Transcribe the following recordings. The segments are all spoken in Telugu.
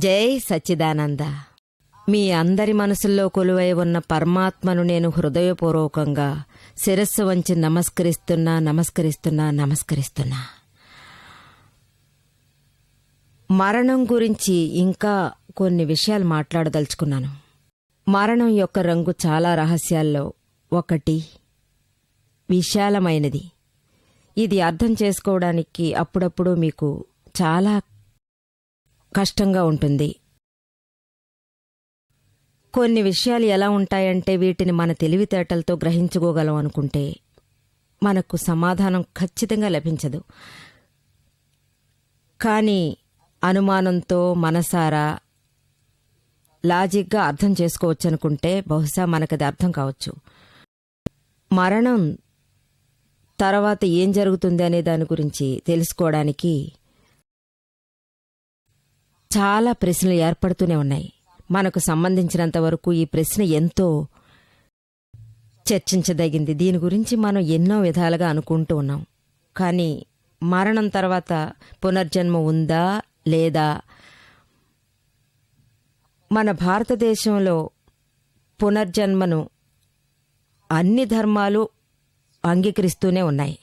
జై సచ్చిదానంద. మీ అందరి మనసుల్లో కొలువై ఉన్న పరమాత్మను నేను హృదయపూర్వకంగా శిరస్సు వంచి నమస్కరిస్తున్నా. మరణం గురించి ఇంకా కొన్ని విషయాలు మాట్లాడదలుచుకున్నాను. మరణం యొక్క రంగు చాలా రహస్యాల్లో ఒకటి విశాలమైనది. ఇది అర్థం చేసుకోవడానికి అప్పుడప్పుడు మీకు చాలా కష్టంగా ఉంటుంది. కొన్ని విషయాలు ఎలా ఉంటాయంటే వీటిని మన తెలివితేటలతో గ్రహించుకోగలం అనుకుంటే మనకు సమాధానం ఖచ్చితంగా లభించదు. కానీ అనుమానంతో మనసారా లాజిక్గా అర్థం చేసుకోవచ్చనుకుంటే బహుశా మనకది అర్థం కావచ్చు. మరణం తర్వాత ఏం జరుగుతుంది అనే దాని గురించి తెలుసుకోవడానికి చాలా ప్రశ్నలు ఏర్పడుతూనే ఉన్నాయి. మనకు సంబంధించినంత వరకు ఈ ప్రశ్న ఎంతో చర్చించదగింది. దీని గురించి మనం ఎన్నో విధాలుగా అనుకుంటూ ఉన్నాం. కానీ మరణం తర్వాత పునర్జన్మ ఉందా లేదా? మన భారతదేశంలో పునర్జన్మను అన్ని ధర్మాలు అంగీకరిస్తూనే ఉన్నాయి.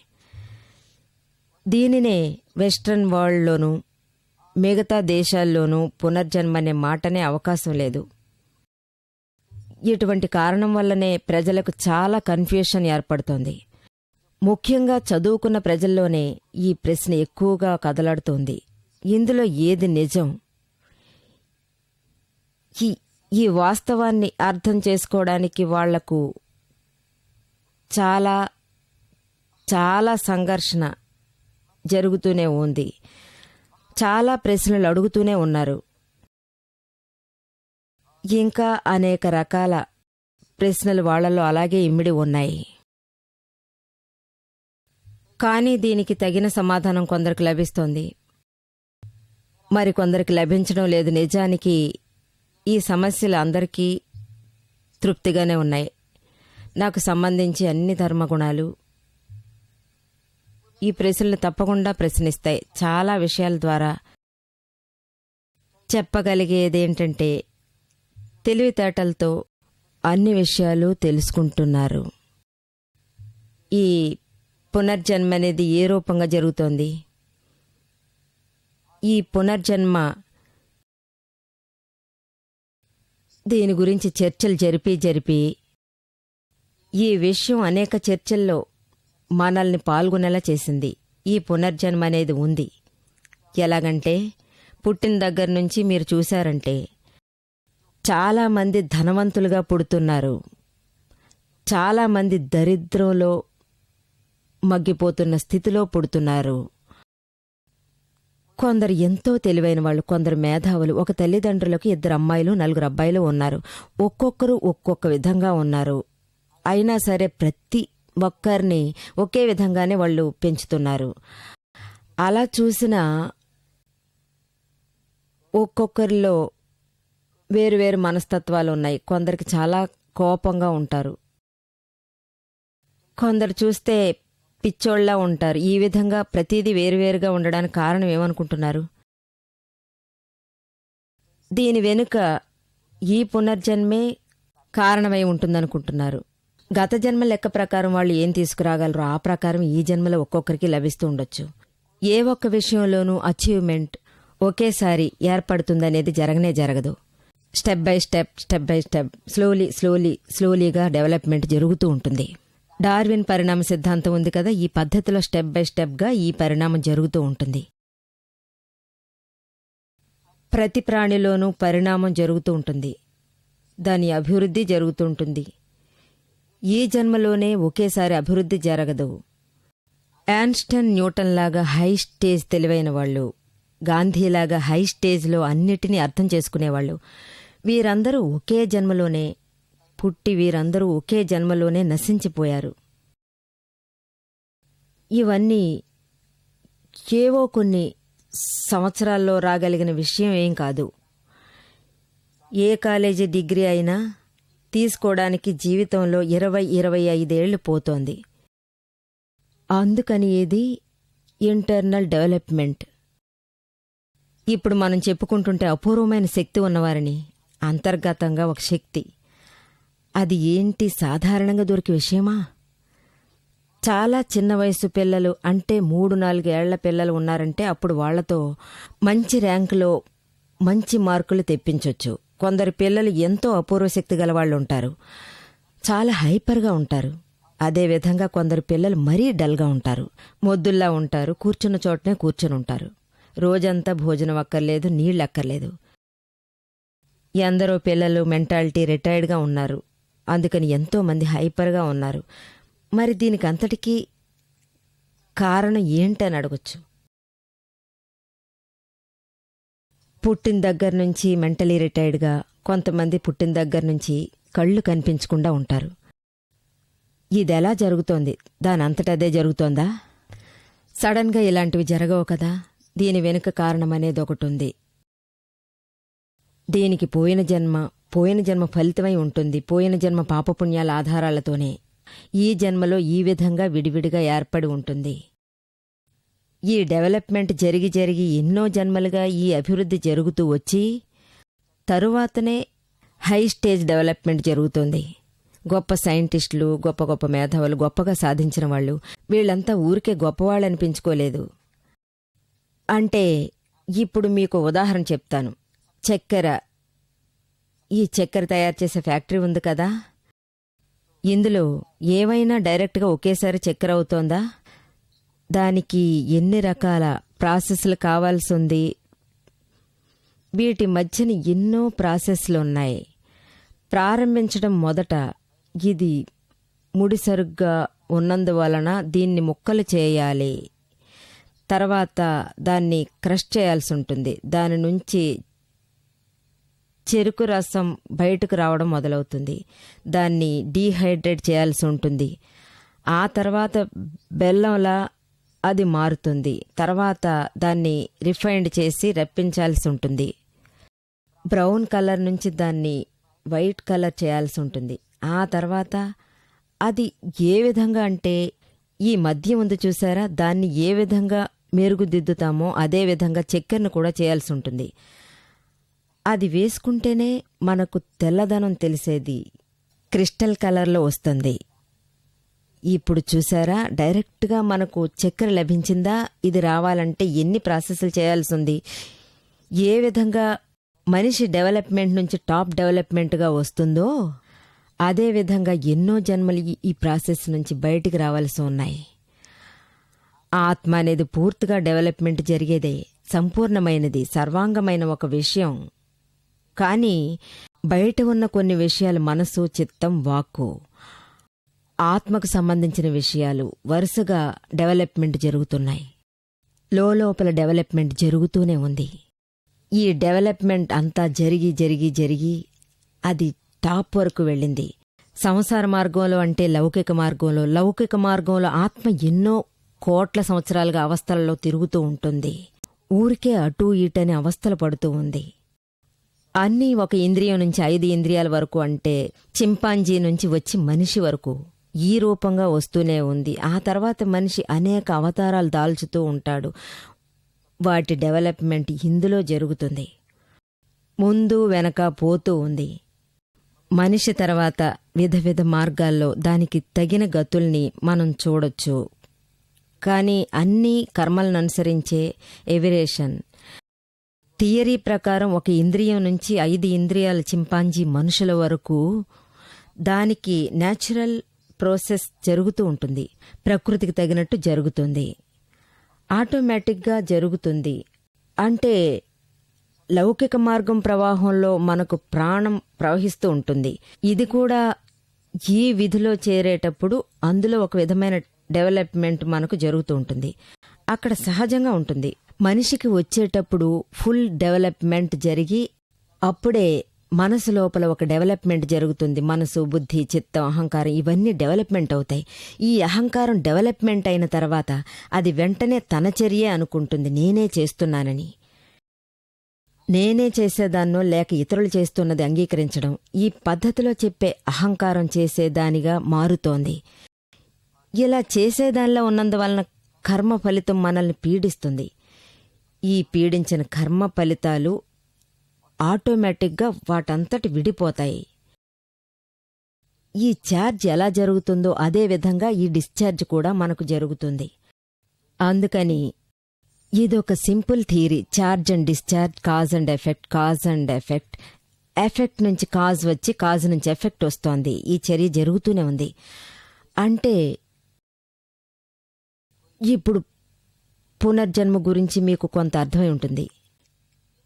దీనినే వెస్ట్రన్ వరల్డ్లోనూ మిగతా దేశాల్లోనూ పునర్జన్మ అనే మాటనే అవకాశం లేదు. ఇటువంటి కారణం వల్లనే ప్రజలకు చాలా కన్ఫ్యూషన్ ఏర్పడుతోంది. ముఖ్యంగా చదువుకున్న ప్రజల్లోనే ఈ ప్రశ్న ఎక్కువగా కదలాడుతోంది. ఇందులో ఏది నిజం? ఈ వాస్తవాన్ని అర్థం చేసుకోవడానికి వాళ్లకు చాలా చాలా సంఘర్షణ జరుగుతూనే ఉంది. చాలా ప్రశ్నలు అడుగుతూనే ఉన్నారు. ఇంకా అనేక రకాల ప్రశ్నలు వాళ్లలో అలాగే ఇమిడి ఉన్నాయి. కానీ దీనికి తగిన సమాధానం కొందరికి లభిస్తోంది, మరికొందరికి లభించడం లేదు. నిజానికి ఈ సమస్యలు అందరికీ తృప్తిగానే ఉన్నాయి. నాకు సంబంధించి అన్ని ధర్మగుణాలు ఈ ప్రశ్నలు తప్పకుండా ప్రశ్నిస్తాయి. చాలా విషయాల ద్వారా చెప్పగలిగేదేంటంటే తెలివితేటలతో అన్ని విషయాలు తెలుసుకుంటున్నారు. ఈ పునర్జన్మ అనేది ఏ రూపంగా జరుగుతోంది? ఈ పునర్జన్మ దీని గురించి చర్చలు జరిపి ఈ విషయం అనేక చర్చల్లో మనల్ని పాల్గొనేలా చేసింది. ఈ పునర్జన్మ అనేది ఉంది. ఎలాగంటే పుట్టిన దగ్గర నుంచి మీరు చూశారంటే చాలామంది ధనవంతులుగా పుడుతున్నారు, చాలామంది దరిద్రంలో మగ్గిపోతున్న స్థితిలో పుడుతున్నారు. కొందరు ఎంతో తెలివైన వాళ్ళు, కొందరు మేధావులు. ఒక తల్లిదండ్రులకు 2 అమ్మాయిలు 4 అబ్బాయిలు ఉన్నారు. ఒక్కొక్కరు ఒక్కొక్క విధంగా ఉన్నారు. అయినా సరే ప్రతి ఒక్కరిని ఒకే విధంగానే వాళ్ళు పెంచుతున్నారు. అలా చూసిన ఒక్కొక్కరిలో వేరువేరు మనస్తత్వాలు ఉన్నాయి. కొందరికి చాలా కోపంగా ఉంటారు, కొందరు చూస్తే పిచ్చోళ్లా ఉంటారు. ఈ విధంగా ప్రతిదీ వేరువేరుగా ఉండడానికి కారణం ఏమనుకుంటున్నారు? దీని వెనుక ఈ పునర్జన్మే కారణమై ఉంటుందనుకుంటున్నారు. గత జన్మ లెక్క ప్రకారం వాళ్ళు ఏం తీసుకురాగలరో ఆ ప్రకారం ఈ జన్మలో ఒక్కొక్కరికి లభిస్తూ ఉండొచ్చు. ఏ ఒక్క విషయంలోనూ అచీవ్మెంట్ ఒకేసారి ఏర్పడుతుందనేది జరగదు. స్టెప్ బై స్టెప్ స్లోలీగా డెవలప్మెంట్ జరుగుతూ ఉంటుంది. డార్విన్ పరిణామ సిద్ధాంతం ఉంది కదా, ఈ పద్ధతిలో స్టెప్ బై స్టెప్గా ఈ పరిణామం జరుగుతూ ఉంటుంది. ప్రతి ప్రాణిలోనూ పరిణామం జరుగుతూ ఉంటుంది, దాని అభివృద్ధి జరుగుతూ ఉంటుంది. ఈ జన్మలోనే ఒకేసారి అభివృద్ధి జరగదు. ఐన్స్టైన్, న్యూటన్ లాగా హై స్టేజ్ తెలివైన వాళ్ళు, గాంధీలాగా హై స్టేజ్లో అన్నిటినీ అర్థం చేసుకునేవాళ్ళు, వీరందరూ ఒకే జన్మలోనే పుట్టి వీరందరూ ఒకే జన్మలోనే నశించిపోయారు. ఇవన్నీ ఏవో కొన్ని సంవత్సరాల్లో రాగలిగిన విషయం ఏం కాదు. ఏ కాలేజీ డిగ్రీ అయినా తీసుకోవడానికి జీవితంలో 20-25 ఏళ్లు పోతోంది. అందుకని ఇది ఇంటర్నల్ డెవలప్మెంట్. ఇప్పుడు మనం చెప్పుకుంటుంటే అపూర్వమైన శక్తి ఉన్నవారిని, అంతర్గతంగా ఒక శక్తి. అది ఏంటి సాధారణంగా దొరికే విషయమా? చాలా చిన్న వయసు పిల్లలు అంటే 3-4 ఏళ్ల పిల్లలు ఉన్నారంటే అప్పుడు వాళ్లతో మంచి ర్యాంకులో మంచి మార్కులు తెప్పించొచ్చు. కొందరు పిల్లలు ఎంతో అపూర్వ శక్తి గల వాళ్ళు ఉంటారు, చాలా హైపర్గా ఉంటారు. అదేవిధంగా కొందరు పిల్లలు మరీ డల్గా ఉంటారు, మొద్దుల్లా ఉంటారు, కూర్చున్న చోటనే కూర్చుని ఉంటారు. రోజంతా భోజనం అక్కర్లేదు, నీళ్ళు అక్కర్లేదు. ఎందరో పిల్లలు మెంటాలిటీ రిటైర్డ్గా ఉన్నారు, అందుకని ఎంతోమంది హైపర్గా ఉన్నారు. మరి దీనికి అంతటికీ కారణం ఏంటని అడగొచ్చు. పుట్టిన దగ్గర నుంచి మెంటలీ రిటైర్డ్గా, కొంతమంది పుట్టిన దగ్గర నుంచి కళ్ళు కనిపించకుండా ఉంటారు. ఇదెలా జరుగుతోంది? దాని అంతటదే జరుగుతోందా? సడన్గా ఇలాంటివి జరగవు కదా. దీని వెనుక కారణమనేది ఒకటి ఉంది. దీనికి పోయిన జన్మ ఫలితమై ఉంటుంది. పోయిన జన్మ పాపపుణ్యాల ఆధారాలతోనే ఈ జన్మలో ఈ విధంగా విడివిడిగా ఏర్పడి ఉంటుంది. ఈ డెవలప్మెంట్ జరిగి ఎన్నో జన్మలుగా ఈ అభివృద్ధి జరుగుతూ వచ్చి తరువాతనే హై స్టేజ్ డెవలప్మెంట్ జరుగుతుంది. గొప్ప సైంటిస్టులు, గొప్ప గొప్ప మేధావులు, గొప్పగా సాధించిన వాళ్ళు, వీళ్ళంతా ఊరికే గొప్పవాళ్ళు అనిపించుకోలేదు. అంటే ఇప్పుడు మీకు ఉదాహరణ చెప్తాను. ఈ చక్కెర తయారు చేసే ఫ్యాక్టరీ ఉంది కదా, ఇందులో ఏవైనా డైరెక్ట్గా ఒకేసారి చక్కెర అవుతోందా? దానికి ఎన్ని రకాల ప్రాసెస్లు కావాల్సి ఉంది. వీటి మధ్యన ఎన్నో ప్రాసెస్లు ఉన్నాయి. ప్రారంభించడం మొదట ఇది ముడిసరుగ్గా ఉన్నందువలన దీన్ని ముక్కలు చేయాలి. తర్వాత దాన్ని క్రష్ చేయాల్సి ఉంటుంది. దాని నుంచి చెరుకు రసం బయటకు రావడం మొదలవుతుంది. దాన్ని డీహైడ్రేట్ చేయాల్సి ఉంటుంది. ఆ తర్వాత బెల్లంలా అది మారుతుంది. తర్వాత దాన్ని రిఫైండ్ చేసి రప్పించాల్సి ఉంటుంది. బ్రౌన్ కలర్ నుంచి దాన్ని వైట్ కలర్ చేయాల్సి ఉంటుంది. ఆ తర్వాత అది ఏ విధంగా అంటే ఈ మధ్య ఉంది చూసారా, దాన్ని ఏ విధంగా మెరుగుదిద్దుతామో అదే విధంగా చక్కెరను కూడా చేయాల్సి ఉంటుంది. అది వేసుకుంటేనే మనకు తెల్లదనం తెలిసేది క్రిస్టల్ కలర్లో వస్తుంది. ఇప్పుడు చూసారా, డైరెక్ట్గా మనకు చక్కెర లభించిందా? ఇది రావాలంటే ఎన్ని ప్రాసెస్లు చేయాల్సి ఉంది. ఏ విధంగా మనిషి డెవలప్మెంట్ నుంచి టాప్ డెవలప్మెంట్గా వస్తుందో అదేవిధంగా ఎన్నో జన్మలు ఈ ప్రాసెస్ నుంచి బయటికి రావాల్సి ఉన్నాయి. ఆత్మ అనేది పూర్తిగా డెవలప్మెంట్ జరిగేదే, సంపూర్ణమైనది, సర్వాంగమైన ఒక విషయం. కానీ బయట ఉన్న కొన్ని విషయాలు మనసు, చిత్తం, వాక్కు, ఆత్మకు సంబంధించిన విషయాలు వరుసగా డెవలప్మెంట్ జరుగుతున్నాయి. లోపల డెవలప్మెంట్ జరుగుతూనే ఉంది. ఈ డెవలప్మెంట్ అంతా జరిగి అది టాప్ వరకు వెళ్ళింది. సంసార మార్గంలో అంటే లౌకిక మార్గంలో ఆత్మ ఎన్నో కోట్ల సంవత్సరాలుగా అవస్థలలో తిరుగుతూ ఉంటుంది. ఊరికే అటూ ఇటని అవస్థలు పడుతూ ఉంది. అన్నీ ఒక ఇంద్రియం నుంచి 5 ఇంద్రియాల వరకు, అంటే చింపాంజీ నుంచి వచ్చి మనిషి వరకు ఈ రూపంగా వస్తూనే ఉంది. ఆ తర్వాత మనిషి అనేక అవతారాలు దాల్చుతూ ఉంటాడు. వాటి డెవలప్మెంట్ ఇందులో జరుగుతుంది. ముందు వెనక పోతూ ఉంది. మనిషి తర్వాత విధ మార్గాల్లో దానికి తగిన గతుల్ని మనం చూడొచ్చు. కానీ అన్నీ కర్మలను అనుసరించే ఎవిరేషన్. థియరీ ప్రకారం ఒక ఇంద్రియం నుంచి 5 ఇంద్రియాల చింపాంజీ మనుషుల వరకు దానికి న్యాచురల్ ప్రాసెస్ జరుగుతూ ఉంటుంది. ప్రకృతికి తగినట్టు జరుగుతుంది, ఆటోమేటిక్గా జరుగుతుంది. అంటే లౌకిక మార్గం ప్రవాహంలో మనకు ప్రాణం ప్రవహిస్తూ ఉంటుంది. ఇది కూడా ఈ విధిలో చేరేటప్పుడు అందులో ఒక విధమైన డెవలప్మెంట్ మనకు జరుగుతూ ఉంటుంది. అక్కడ సహజంగా ఉంటుంది. మనిషికి వచ్చేటప్పుడు ఫుల్ డెవలప్మెంట్ జరిగి అప్పుడే మనసు లోపల ఒక డెవలప్మెంట్ జరుగుతుంది. మనసు, బుద్ధి, చిత్తం, అహంకారం ఇవన్నీ డెవలప్మెంట్ అవుతాయి. ఈ అహంకారం డెవలప్మెంట్ అయిన తర్వాత అది వెంటనే తన చర్యే అనుకుంటుంది, నేనే చేస్తున్నానని. నేనే చేసేదాన్నో లేక ఇతరులు చేస్తున్నది అంగీకరించడం, ఈ పద్ధతిలో చెప్పే అహంకారం చేసేదానిగా మారుతోంది. ఇలా చేసేదానిలో ఉన్నందువలన కర్మ ఫలితం మనల్ని పీడిస్తుంది. ఈ పీడించిన కర్మ ఫలితాలు ఆటోమేటిక్గా వాటంతటి విడిపోతాయి. ఈ ఛార్జ్ ఎలా జరుగుతుందో అదే విధంగా ఈ డిశ్చార్జ్ కూడా మనకు జరుగుతుంది. అందుకని ఇదొక simple theory. Charge and discharge, cause and effect, cause and effect. Effect నుంచి కాజ్ వచ్చి కాజ్ నుంచి ఎఫెక్ట్ వస్తోంది. ఈ చర్య జరుగుతూనే ఉంది. అంటే ఇప్పుడు పునర్జన్మ గురించి మీకు కొంత అర్థమై ఉంటుంది.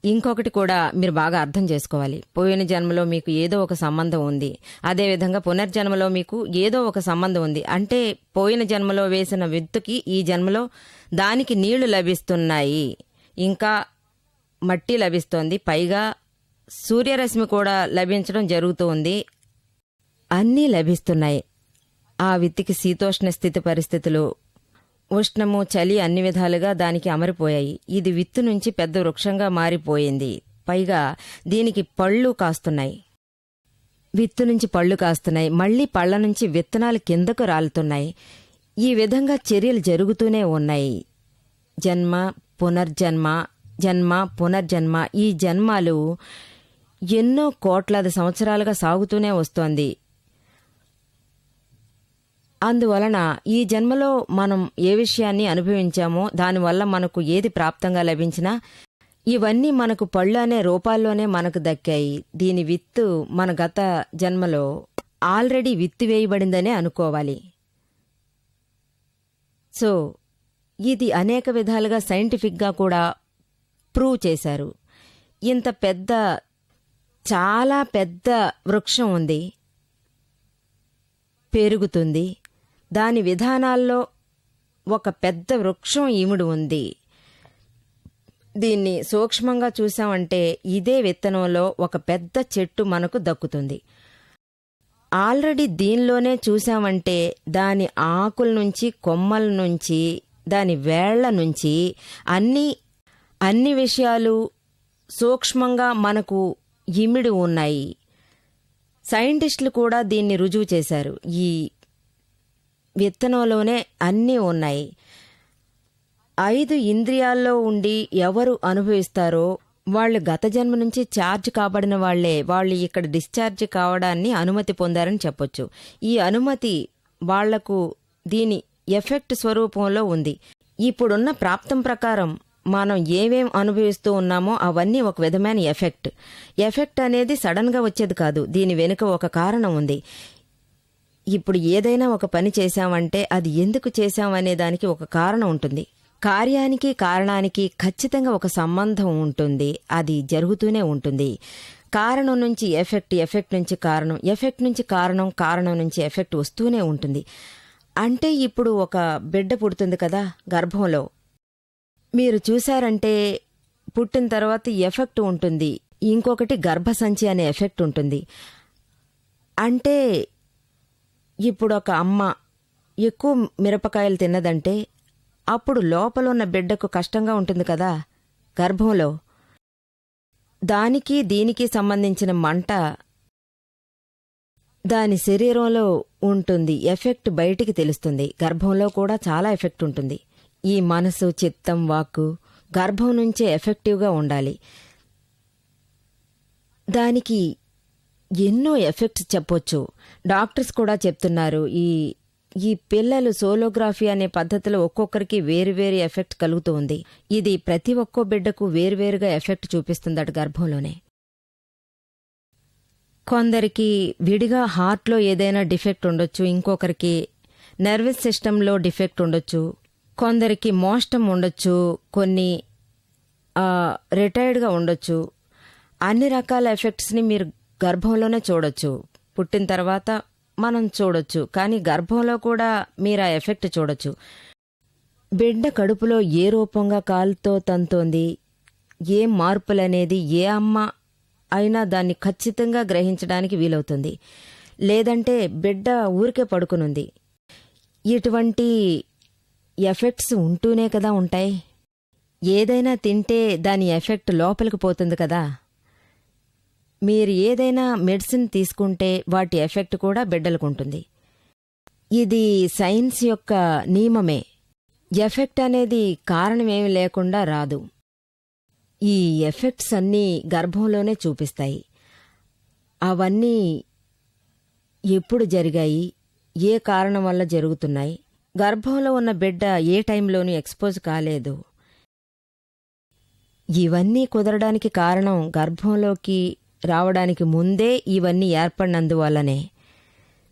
ఇంకొకటి కూడా మీరు బాగా అర్థం చేసుకోవాలి. పోయిన జన్మలో మీకు ఏదో ఒక సంబంధం ఉంది, అదేవిధంగా పునర్జన్మలో మీకు ఏదో ఒక సంబంధం ఉంది. అంటే పోయిన జన్మలో వేసిన విత్తుకి ఈ జన్మలో దానికి నీళ్లు లభిస్తున్నాయి, ఇంకా మట్టి లభిస్తోంది, పైగా సూర్యరశ్మి కూడా లభించడం జరుగుతూ ఉంది. అన్నీ లభిస్తున్నాయి. ఆ విత్తికి శీతోష్ణ స్థితి పరిస్థితులు, ఉష్ణము, చలి అన్ని విధాలుగా దానికి అమరిపోయాయి. ఇది విత్తు నుంచి పెద్ద వృక్షంగా మారిపోయింది. పైగా దీనికి పళ్ళు కాస్తున్నాయి. విత్తు నుంచి పళ్ళు కాస్తున్నాయి, మళ్లీ పళ్ల నుంచి విత్తనాలు కిందకు రాలుతున్నాయి. ఈ విధంగా చర్యలు జరుగుతూనే ఉన్నాయి. జన్మ, పునర్జన్మ, జన్మ, పునర్జన్మ. ఈ జన్మాలు ఎన్నో కోట్లాది సంవత్సరాలుగా సాగుతూనే వస్తోంది. అందువలన ఈ జన్మలో మనం ఏ విషయాన్ని అనుభవించామో దానివల్ల మనకు ఏది ప్రాప్తంగా లభించినా ఇవన్నీ మనకు పళ్ళు అనే రూపాల్లోనే మనకు దక్కాయి. దీని విత్తు మన గత జన్మలో ఆల్రెడీ విత్తి వేయబడిందనే అనుకోవాలి. సో ఇది అనేక విధాలుగా సైంటిఫిక్గా కూడా ప్రూవ్ చేశారు. ఇంత పెద్ద, చాలా పెద్ద వృక్షం ఉంది, పెరుగుతుంది. దాని విధానాల్లో ఒక పెద్ద వృక్షం ఈముడు ఉంది. దీన్ని సూక్ష్మంగా చూసామంటే ఇదే విత్తనంలో ఒక పెద్ద చెట్టు మనకు దక్కుతుంది. ఆల్రెడీ దీనిలోనే చూసామంటే దాని ఆకుల నుంచి, కొమ్మల నుంచి, దాని వేళ్ల నుంచి అన్ని విషయాలు సూక్ష్మంగా మనకు ఇమిడి ఉన్నాయి. సైంటిస్టులు కూడా దీన్ని రుజువు చేశారు. ఈ విత్తనంలోనే అన్నీ ఉన్నాయి. 5 ఇంద్రియాల్లో ఉండి ఎవరు అనుభవిస్తారో వాళ్ళు గత జన్మ నుంచి ఛార్జ్ కాబడిన వాళ్లే. వాళ్ళు ఇక్కడ డిశ్చార్జ్ కావడాన్ని అనుమతి పొందారని చెప్పొచ్చు. ఈ అనుమతి వాళ్లకు దీని ఎఫెక్ట్ స్వరూపంలో ఉంది. ఇప్పుడున్న ప్రాప్తం ప్రకారం మనం ఏమేం అనుభవిస్తూ ఉన్నామో అవన్నీ ఒక విధమైన ఎఫెక్ట్. ఎఫెక్ట్ అనేది సడన్గా వచ్చేది కాదు. దీని వెనుక ఒక కారణం ఉంది. ఇప్పుడు ఏదైనా ఒక పని చేశామంటే అది ఎందుకు చేశామనే దానికి ఒక కారణం ఉంటుంది. కార్యానికి, కారణానికి ఖచ్చితంగా ఒక సంబంధం ఉంటుంది. అది జరుగుతూనే ఉంటుంది. కారణం నుంచి ఎఫెక్ట్, ఎఫెక్ట్ నుంచి కారణం, ఎఫెక్ట్ నుంచి కారణం, కారణం నుంచి ఎఫెక్ట్ వస్తూనే ఉంటుంది. అంటే ఇప్పుడు ఒక బిడ్డ పుడుతుంది కదా గర్భంలో, మీరు చూశారంటే పుట్టిన తర్వాత ఎఫెక్ట్ ఉంటుంది. ఇంకొకటి గర్భసంచి అనే ఎఫెక్ట్ ఉంటుంది. అంటే ఇప్పుడు ఒక అమ్మ ఎక్కువ మిరపకాయలు తిన్నదంటే అప్పుడు లోపల ఉన్న బిడ్డకు కష్టంగా ఉంటుంది కదా గర్భంలో. దానికి దీనికి సంబంధించిన మంట దాని శరీరంలో ఉంటుంది. ఎఫెక్ట్ బయటికి తెలుస్తుంది. గర్భంలో కూడా చాలా ఎఫెక్ట్ ఉంటుంది. ఈ మనసు, చిత్తం, వాక్కు గర్భం నుంచే ఎఫెక్టివ్గా ఉండాలి. దానికి ఎన్నో ఎఫెక్ట్స్ చెప్పొచ్చు. డాక్టర్స్ కూడా చెప్తున్నారు. ఈ పిల్లలు సోలోగ్రఫీ అనే పద్ధతిలో ఒక్కొక్కరికి వేరువేరు ఎఫెక్ట్ కలుగుతూ ఉంది. ఇది ప్రతి ఒక్కో బిడ్డకు వేరువేరుగా ఎఫెక్ట్ చూపిస్తుందట గర్భంలోనే. కొందరికి విడిగా హార్ట్లో ఏదైనా డిఫెక్ట్ ఉండొచ్చు, ఇంకొకరికి నర్వస్ సిస్టంలో డిఫెక్ట్ ఉండొచ్చు, కొందరికి మోస్టం ఉండొచ్చు, కొన్ని రిటైర్డ్గా ఉండొచ్చు. అన్ని రకాల ఎఫెక్ట్స్ని మీరు గర్భంలోనే చూడొచ్చు. పుట్టిన తర్వాత మనం చూడొచ్చు, కానీ గర్భంలో కూడా మీరు ఆ ఎఫెక్ట్ చూడొచ్చు. బిడ్డ కడుపులో ఏ రూపంగా కాలుతో తంతోంది, ఏ మార్పులనేది ఏ అమ్మ అయినా దాన్ని ఖచ్చితంగా గ్రహించడానికి వీలవుతుంది. లేదంటే బిడ్డ ఊరికే పడుకునుంది. ఇటువంటి ఎఫెక్ట్స్ ఉంటూనే కదా ఉంటాయి. ఏదైనా తింటే దాని ఎఫెక్ట్ లోపలికి పోతుంది కదా. మీరు ఏదైనా మెడిసిన్ తీసుకుంటే వాటి ఎఫెక్ట్ కూడా బిడ్డలకు ఉంటుంది. ఇది సైన్స్ యొక్క నియమమే. ఎఫెక్ట్ అనేది కారణమేమి లేకుండా రాదు. ఈ ఎఫెక్ట్స్ అన్నీ గర్భంలోనే చూపిస్తాయి. అవన్నీ ఎప్పుడు జరిగాయి, ఏ కారణం వల్ల జరుగుతున్నాయి, గర్భంలో ఉన్న బిడ్డ ఏ టైంలోనూ ఎక్స్పోజ్ కాలేదు, ఇవన్నీ కుదరడానికి కారణం గర్భంలోకి రావడానికి ముందే ఇవన్నీ ఏర్పడినందువల్లనే.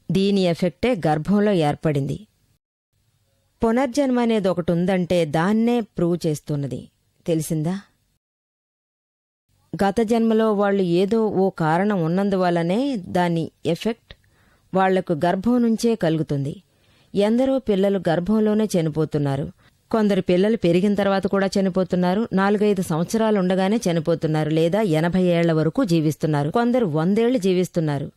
దీని ఎఫెక్టే గర్భంలో ఏర్పడింది. పునర్జన్మ అనేది ఒకటి ఉందంటే దాన్నే ప్రూవ్ చేస్తున్నది. తెలిసిందా? గత జన్మలో వాళ్ళు ఏదో ఓ కారణం ఉన్నందువల్లనే దాని ఎఫెక్ట్ వాళ్లకు గర్భం నుంచే కలుగుతుంది. ఎందరో పిల్లలు గర్భంలోనే చనిపోతున్నారు. కొందరు పిల్లలు పెరిగిన తర్వాత కూడా చనిపోతున్నారు. 4-5 సంవత్సరాలు ఉండగానే చనిపోతున్నారు, లేదా 80 ఏళ్ల వరకు జీవిస్తున్నారు. కొందరు 100 ఏళ్లు జీవిస్తున్నారు.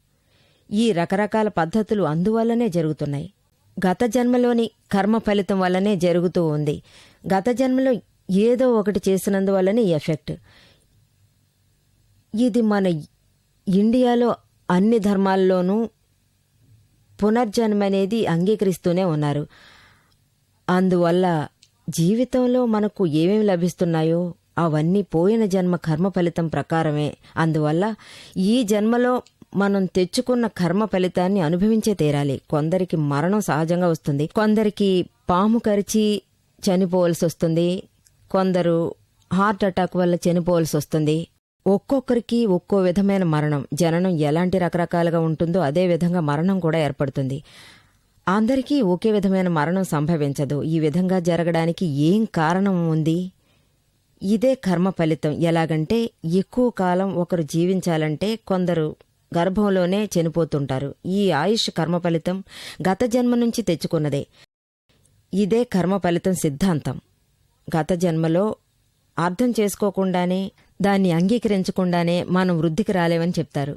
ఈ రకరకాల పద్ధతులు అందువల్లనే జరుగుతున్నాయి. గత జన్మలోని కర్మ ఫలితం వల్లనే జరుగుతూ ఉంది. గత జన్మలో ఏదో ఒకటి చేసినందువల్లనే ఎఫెక్ట్. ఇది మన ఇండియాలో అన్ని ధర్మాల్లోనూ పునర్జన్మ అనేది అంగీకరిస్తూనే ఉన్నారు. అందువల్ల జీవితంలో మనకు ఏమేమి లభిస్తున్నాయో అవన్నీ పోయిన జన్మ కర్మ ఫలితం ప్రకారమే. అందువల్ల ఈ జన్మలో మనం తెచ్చుకున్న కర్మ ఫలితాన్ని అనుభవించే తీరాలి. కొందరికి మరణం సహజంగా వస్తుంది, కొందరికి పాము కరిచి చనిపోవలసి వస్తుంది, కొందరు హార్ట్ అటాక్ వల్ల చనిపోవలసి వస్తుంది. ఒక్కొక్కరికి ఒక్కో విధమైన మరణం. జననం ఎలాంటి రకరకాలుగా ఉంటుందో అదే విధంగా మరణం కూడా ఏర్పడుతుంది. అందరికీ ఒకే విధమైన మరణం సంభవించదు. ఈ విధంగా జరగడానికి ఏం కారణం ఉంది? ఇదే కర్మ ఫలితం. ఎలాగంటే ఎక్కువ కాలం ఒకరు జీవించాలంటే కొందరు గర్భంలోనే చనిపోతుంటారు. ఈ ఆయుష్ కర్మ ఫలితం గత జన్మ నుంచి తెచ్చుకున్నదే. ఇదే కర్మ ఫలితం సిద్ధాంతం. గత జన్మలో అర్థం చేసుకోకుండానే, దాన్ని అంగీకరించకుండానే మనం వృద్ధికి రాలేమని చెప్తారు.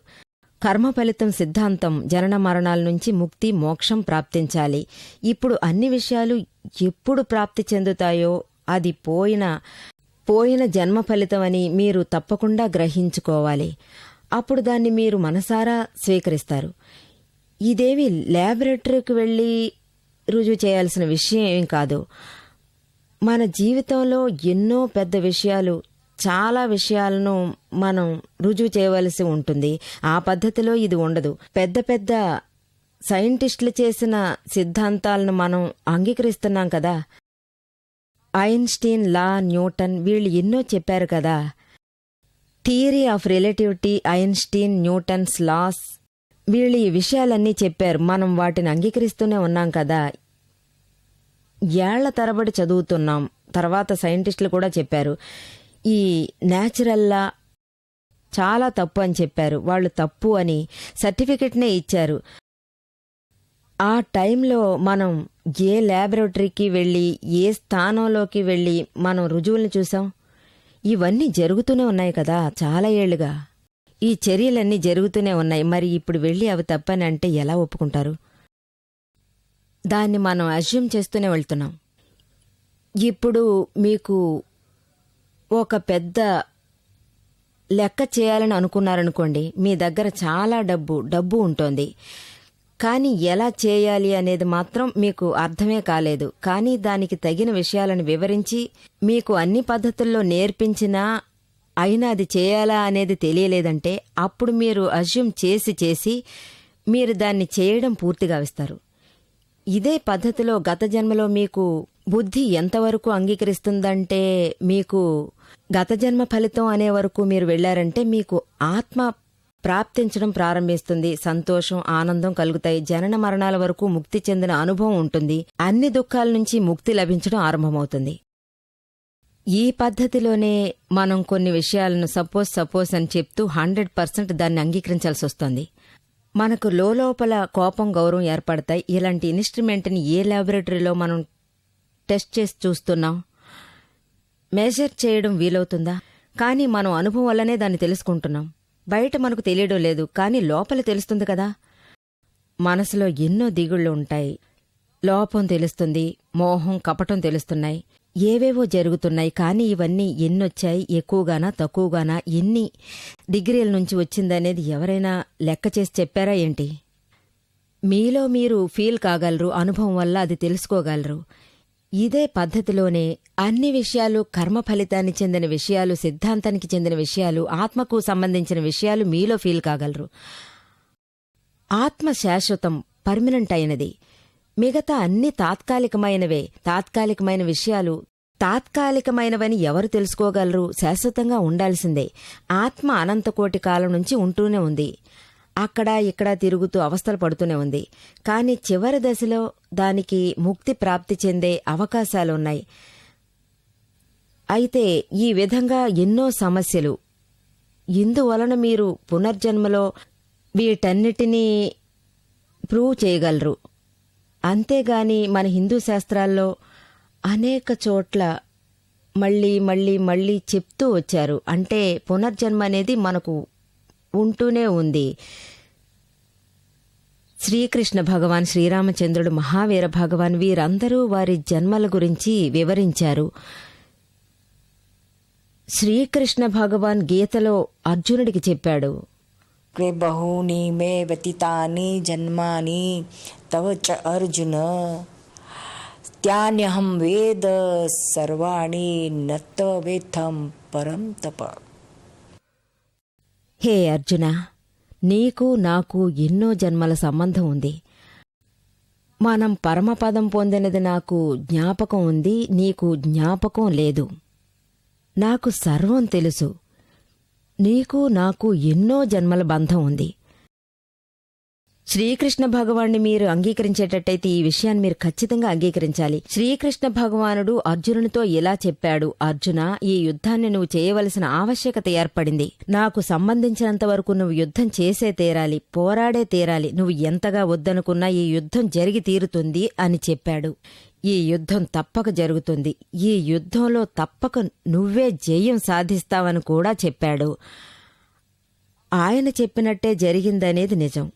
కర్మ ఫలితం సిద్ధాంతం జనన మరణాల నుంచి ముక్తి, మోక్షం ప్రాప్తించాలి. ఇప్పుడు అన్ని విషయాలు ఎప్పుడు ప్రాప్తి చెందుతాయో అది పోయిన జన్మ ఫలితం అని మీరు తప్పకుండా గ్రహించుకోవాలి. అప్పుడు దాన్ని మీరు మనసారా స్వీకరిస్తారు. ఇదేవి ల్యాబొరేటరీకి వెళ్ళి రుజువు చేయాల్సిన విషయం ఏం కాదు. మన జీవితంలో ఎన్నో పెద్ద విషయాలు, చాలా విషయాలను మనం రుజువు చేయవలసి ఉంటుంది. ఆ పద్ధతిలో ఇది ఉండదు. పెద్ద పెద్ద సైంటిస్టులు చేసిన సిద్ధాంతాలను మనం అంగీకరిస్తున్నాం కదా. ఐన్స్టీన్ లా, న్యూటన్ వీళ్ళు ఎన్నో చెప్పారు కదా. Theory of relativity, Einstein, Newton's laws, వీళ్ళు ఈ విషయాలన్నీ చెప్పారు. మనం వాటిని అంగీకరిస్తూనే ఉన్నాం కదా. ఏళ్ల తరబడి చదువుతున్నాం. తర్వాత సైంటిస్టులు కూడా చెప్పారు ఈ న్యాచురల్లా చాలా తప్పు అని చెప్పారు. వాళ్ళు తప్పు అని సర్టిఫికెట్నే ఇచ్చారు. ఆ టైంలో మనం ఏ ల్యాబొరేటరీకి వెళ్ళి, ఏ స్థానంలోకి వెళ్ళి మనం రుజువుల్ని చూసాం? ఇవన్నీ జరుగుతూనే ఉన్నాయి కదా చాలా ఏళ్లుగా. ఈ చర్యలన్నీ జరుగుతూనే ఉన్నాయి. మరి ఇప్పుడు వెళ్ళి అవి తప్పని అంటే ఎలా ఒప్పుకుంటారు? దాన్ని మనం అజ్యూమ్ చేస్తూనే వెళ్తున్నాం. ఇప్పుడు మీకు ఒక పెద్ద లెక్క చేయాలని అనుకున్నారనుకోండి. మీ దగ్గర చాలా డబ్బు ఉంటోంది, కానీ ఎలా చేయాలి అనేది మాత్రం మీకు అర్థమే కాలేదు. కానీ దానికి తగిన విషయాలను వివరించి మీకు అన్ని పద్ధతుల్లో నేర్పించినా అయినా అది చేయాలా అనేది తెలియలేదంటే అప్పుడు మీరు అజ్యూమ్ చేసి మీరు దాన్ని చేయడం పూర్తిగా ఇస్తారు. ఇదే పద్ధతిలో గత జన్మలో మీకు బుద్ధి ఎంతవరకు అంగీకరిస్తుందంటే, మీకు గత జన్మ ఫలితం అనే వరకు మీరు వెళ్లారంటే మీకు ఆత్మ ప్రాప్తించడం ప్రారంభిస్తుంది. సంతోషం, ఆనందం కలుగుతాయి. జనన మరణాల వరకు ముక్తి చెందిన అనుభవం ఉంటుంది. అన్ని దుఃఖాల నుంచి ముక్తి లభించడం ఆరంభమవుతుంది. ఈ పద్ధతిలోనే మనం కొన్ని విషయాలను సపోజ్ అని చెప్తూ 100% దాన్ని అంగీకరించాల్సి వస్తుంది. మనకు లోపల కోపం, గౌరవం ఏర్పడతాయి. ఇలాంటి ఇన్స్ట్రుమెంట్ని ఏ ల్యాబొరేటరీలో మనం టెస్ట్ చేసి చూస్తున్నాం? మెజర్ చేయడం వీలవుతుందా? కానీ మనం అనుభవం వల్లనే దాన్ని తెలుసుకుంటున్నాం. బయట మనకు తెలియడం లేదు, కానీ లోపల తెలుస్తుంది కదా. మనసులో ఎన్నో దిగుళ్ళు ఉంటాయి. లోపం తెలుస్తుంది, మోహం, కపటం తెలుస్తున్నాయి. ఏవేవో జరుగుతున్నాయి. కానీ ఇవన్నీ ఎన్నొచ్చాయి, ఎక్కువగానా తక్కువగానా, ఎన్ని డిగ్రీల నుంచి వచ్చిందనేది ఎవరైనా లెక్క చేసి చెప్పారా ఏంటి? మీలో మీరు ఫీల్ కాగలరు. అనుభవం వల్ల అది తెలుసుకోగలరు. ఇదే పద్ధతిలోనే అన్ని విషయాలు, కర్మ ఫలితాన్ని చెందిన విషయాలు, సిద్ధాంతానికి చెందిన విషయాలు, ఆత్మకు సంబంధించిన విషయాలు మీలో ఫీల్ కాగలరు. ఆత్మ శాశ్వతం, పర్మనెంట్ అయినది. మిగతా అన్ని తాత్కాలికమైనవే. తాత్కాలికమైన విషయాలు తాత్కాలికమైనవని ఎవరు తెలుసుకోగలరు? శాశ్వతంగా ఉండాల్సిందే. ఆత్మ అనంతకోటి కాలం నుంచి ఉంటూనే ఉంది. అక్కడ ఇక్కడ తిరుగుతూ అవస్థలు పడుతూనే ఉంది. కానీ చివరి దశలో దానికి ముక్తి ప్రాప్తి చెందే అవకాశాలున్నాయి. అయితే ఈ విధంగా ఎన్నో సమస్యలు, ఇందువలన మీరు పునర్జన్మలో వీటన్నిటినీ ప్రూవ్ చేయగలరు. అంతేగాని మన హిందూ శాస్త్రాల్లో అనేక చోట్ల మళ్ళీ మళ్ళీ మళ్ళీ చెప్తూ వచ్చారు. అంటే పునర్జన్మ అనేది మనకు ఉంటూనే ఉంది. శ్రీకృష్ణ భగవాన్, శ్రీరామచంద్రుడు, మహావీర భగవాన్ వీరందరూ వారి జన్మల గురించి వివరించారు. శ్రీకృష్ణ భగవాన్ గీతలో అర్జునుడికి చెప్పాడు, క్వే బహూని మే వ్యతితాని జన్మాని తవ చ అర్జున త్యాన్యహం వేద సర్వాణి నత్వ వేత్తం పరం తప. హే అర్జున, నీకు నాకు ఎన్నో జన్మల సంబంధం ఉంది. మనం పరమపదం పొందినది నాకు జ్ఞాపకం ఉంది, నీకు జ్ఞాపకం లేదు. నాకు సర్వం తెలుసు. నీకు నాకు ఎన్నో జన్మల బంధం ఉంది. శ్రీకృష్ణ భగవాన్ని మీరు అంగీకరించేటట్టయితే ఈ విషయాన్ని మీరు ఖచ్చితంగా అంగీకరించాలి. శ్రీకృష్ణ భగవానుడు అర్జునునితో ఇలా చెప్పాడు, అర్జున, ఈ యుద్ధాన్ని నువ్వు చేయవలసిన ఆవశ్యకత ఏర్పడింది. నాకు సంబంధించినంత వరకు నువ్వు యుద్ధం చేసే తీరాలి, పోరాడే తీరాలి. నువ్వు ఎంతగా వద్దనుకున్నా ఈ యుద్ధం జరిగి తీరుతుంది అని చెప్పాడు. ఈ యుద్ధం తప్పక జరుగుతుంది. ఈ యుద్ధంలో తప్పక నువ్వే జయం సాధిస్తావని కూడా చెప్పాడు. ఆయన చెప్పినట్టే జరిగిందనేది నిజం.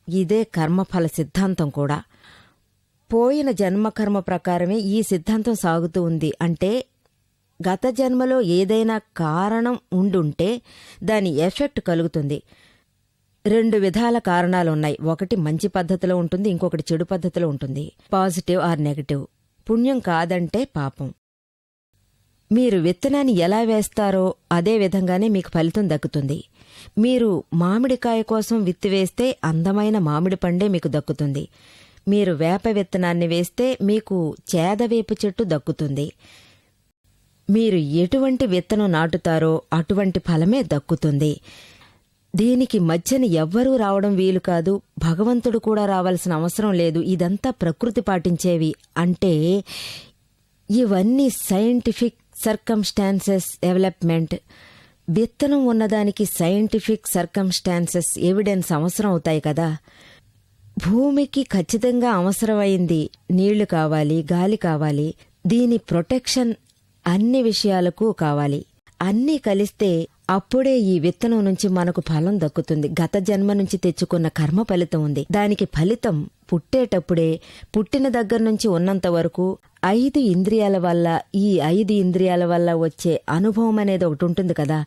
ఇదే కర్మఫల సిద్ధాంతం కూడా. పోయిన జన్మకర్మ ప్రకారమే ఈ సిద్ధాంతం సాగుతూ ఉంది. అంటే గత జన్మలో ఏదైనా కారణం ఉండుంటే దాని ఎఫెక్ట్ కలుగుతుంది. 2 విధాల కారణాలున్నాయి. ఒకటి మంచి పద్ధతిలో ఉంటుంది, ఇంకొకటి చెడు పద్ధతిలో ఉంటుంది. Positive or negative. పుణ్యం కాదంటే పాపం. మీరు విత్తనాన్ని ఎలా వేస్తారో అదే విధంగానే మీకు ఫలితం దక్కుతుంది. మీరు మామిడికాయ కోసం విత్తి వేస్తే అందమైన మామిడి పండే మీకు దక్కుతుంది. మీరు వేప విత్తనాన్ని వేస్తే మీకు చేదవేపు చెట్టు దక్కుతుంది. మీరు ఎటువంటి విత్తనం నాటుతారో అటువంటి ఫలమే దక్కుతుంది. దీనికి మధ్యన ఎవ్వరూ రావడం వీలు కాదు. భగవంతుడు కూడా రావాల్సిన అవసరం లేదు. ఇదంతా ప్రకృతి పాటించేవి. అంటే ఇవన్నీ సైంటిఫిక్ సర్కమ్స్టాన్సెస్ డెవలప్మెంట్. విత్తనం ఉన్నదానికి సైంటిఫిక్ సర్కమ్స్టాన్సెస్ ఎవిడెన్స్ అవసరం అవుతాయి కదా. భూమికి ఖచ్చితంగా అవసరమైంది నీళ్లు కావాలి, గాలి కావాలి. దీని ప్రొటెక్షన్ అన్ని విషయాలకు కావాలి. అన్నీ కలిస్తే అప్పుడే ఈ విత్తనం నుంచి మనకు ఫలం దక్కుతుంది. గత జన్మ నుంచి తెచ్చుకున్న కర్మ ఫలితం ఉంది. దానికి ఫలితం పుట్టేటప్పుడే, పుట్టిన దగ్గర నుంచి ఉన్నంత వరకు 5 ఇంద్రియాల వల్ల, ఈ 5 ఇంద్రియాల వల్ల వచ్చే అనుభవం అనేది ఒకటి ఉంటుంది కదా,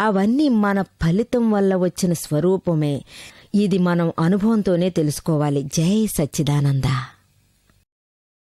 అవన్నీ మన ఫలితం వల్ల వచ్చిన స్వరూపమే. ఇది మనం అనుభవంతోనే తెలుసుకోవాలి. జై సచ్చిదానంద.